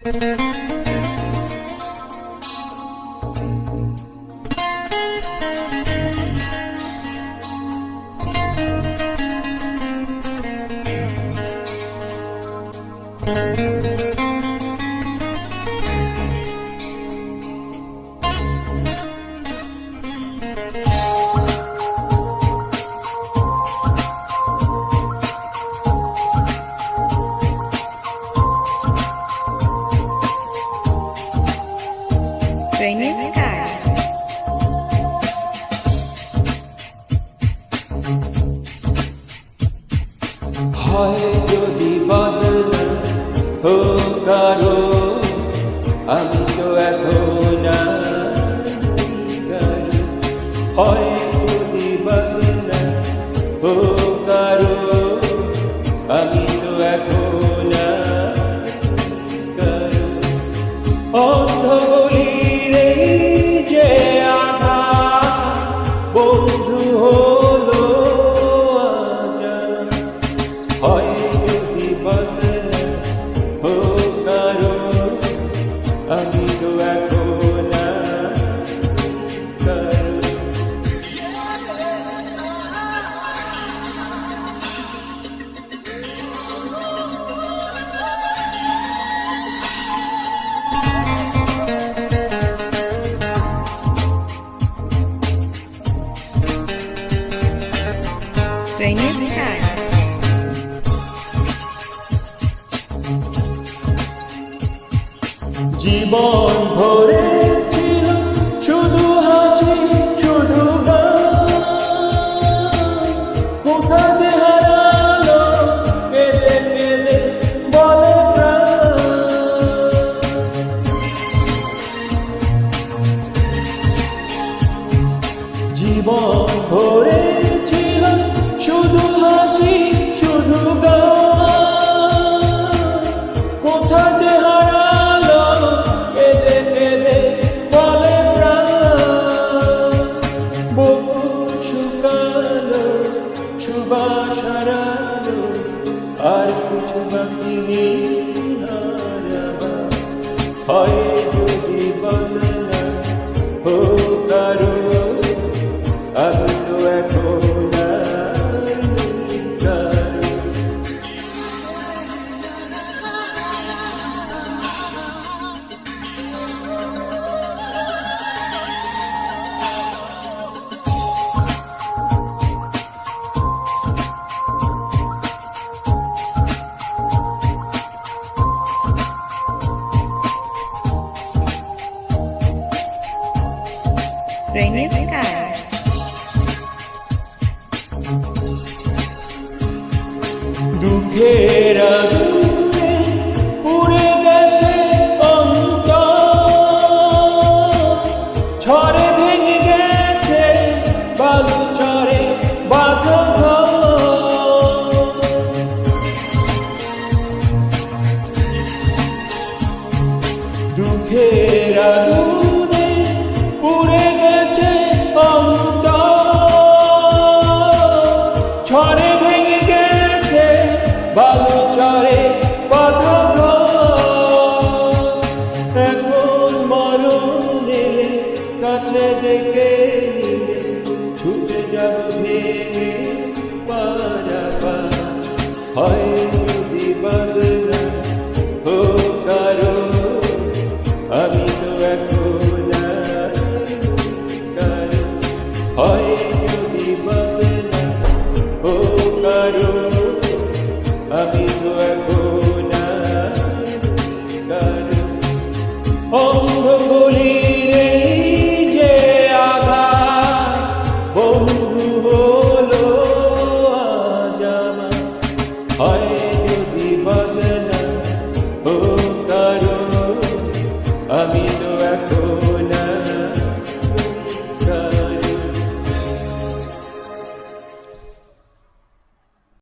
Rainy sky. হয় যদি বদলা হোক কারো, আমি তো এখন হয় যদি বদলা হোক কারো, আমি তো এখন অন্ধ বলির যে আধা বন্ধু হলো হয় যদি বদলা হোক কারো, আমি তো এখন Rainy sky. জীবন ভরে ছিল শুধু হাসি শুধু গান, কোথা যে হারালো কেঁদে কেঁদে বলে প্রাণ। জীবন ভরে ছিল শুধু হাসি শুধু গান, কোথা যে হারালো কেঁদে কেঁদে বলে প্রাণ। বুক শুকালো সুবাস হারালো, আর কিছু বাকি নেই হারাবার। হয় যদি বদলা হোক কারো, আমি তো এখন Rainy sky. দুঃখের আগুনে পুড়ে গেছে অন্তর, ঝড়ে ভেঙে গেছে বালু চরে বাঁধা ঘর। দুঃখের আগুনে পুড়ে গেছে অন্তর, ঝড়ে ভেঙে গেছে বালু চরে বাঁধা ঘর। এখন মরণ এলে কাছে ডেকে নিলে ছুটে যাব ভেঙে পারাপার। হয় যদি বদলা হোক কারো, আমি তো এখন হয় যদি বদলা হোক কারো, আমি তো এখন অন্ধ বলির যে আধা বন্ধু হলো আজ আমার। হয় যদি বদলা হোক কারো, আমি তো